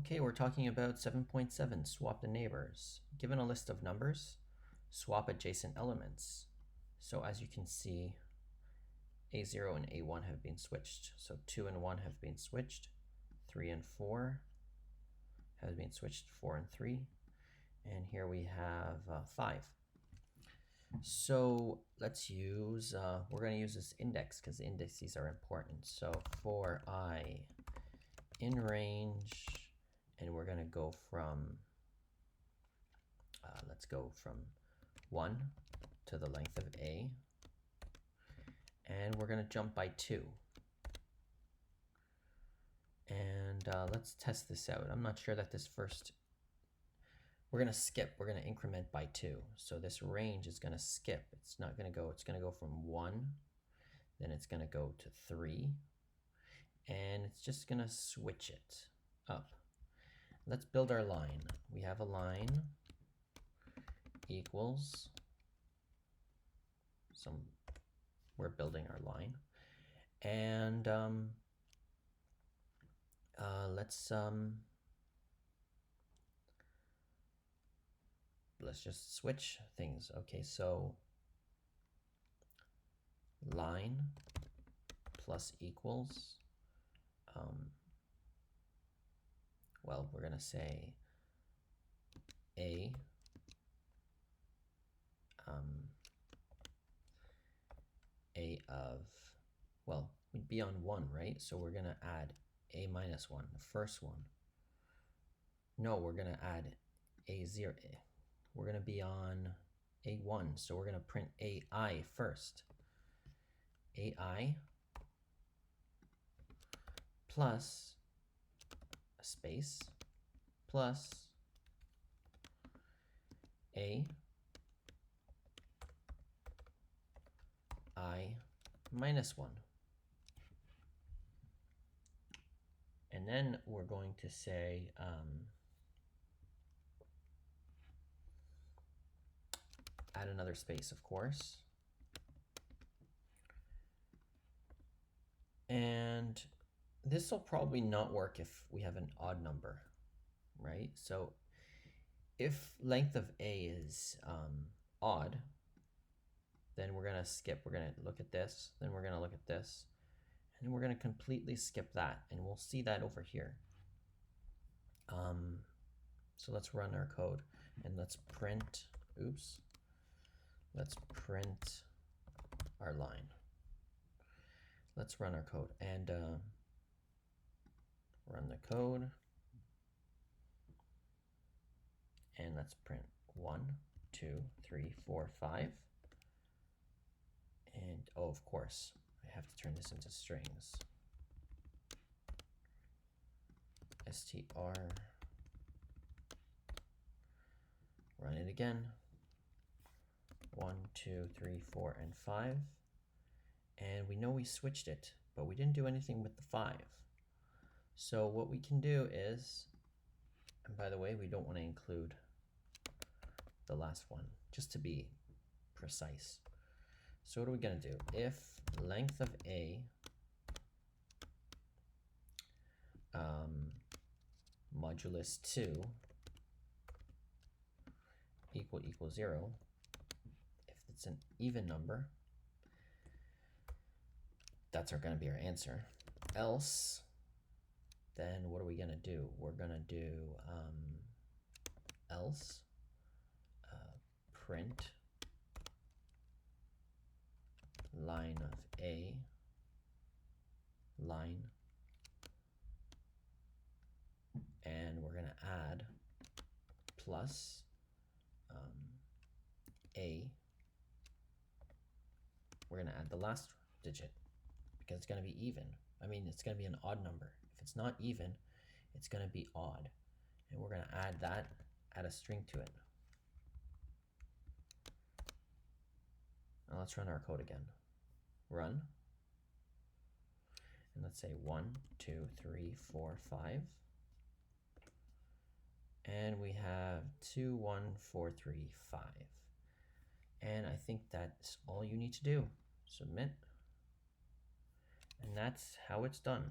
Okay, we're talking about 7.7, swap the neighbors. Given a list of numbers, swap adjacent elements. So as you can see, A0 and A1 have been switched. So 2 and 1 have been switched. 3 and 4 have been switched, 4 and 3. And here we have 5. So let's use, we're going to use this index because the indices are important. So for I in range, and we're going to go from, let's go from 1 to the length of A, and we're going to jump by 2. And let's test this out. I'm not sure that this first, we're going to skip, we're going to increment by 2. So this range is going to skip. It's not going to go, it's going to go from 1, then it's going to go to 3, and it's just going to switch it up. Let's build our line. We have a line equals we're building our line, and let's just switch things. Okay, so line plus equals, well, we're gonna say A of, well, we'd be on 1, right? So we're gonna add A minus 1, the first one. No, we're gonna add A0. We're gonna be on A1, so we're gonna print AI first. AI plus a space plus A I minus 1. And then we're going to say add another space, of course. And this will probably not work if we have an odd number, right? So if length of A is odd, then we're going to skip. We're going to look at this, then we're going to look at this, and then we're going to completely skip that, and we'll see that over here. So let's run our code, and let's print, let's print our line. Let's run our code, and run the code, and let's print 1, 2, 3, 4, 5. And oh, of course, I have to turn this into strings. str, run it again. 1, 2, 3, 4, and 5. And we know we switched it, but we didn't do anything with the 5. So what we can do is, and by the way, we don't want to include the last one, just to be precise. So what are we going to do? If length of A modulus 2 equals 0, if it's an even number, that's going to be our answer. Else, then what are we going to do? We're going to do else print line of A, line, and we're going to add plus A. We're going to add the last digit because it's going to be even. I mean, it's going to be an odd number. If it's not even, it's going to be odd. And we're going to add that, add a string to it. Now let's run our code again. Run. And let's say 1, 2, 3, 4, 5. And we have 2, 1, 4, 3, 5. And I think that's all you need to do. Submit. And that's how it's done.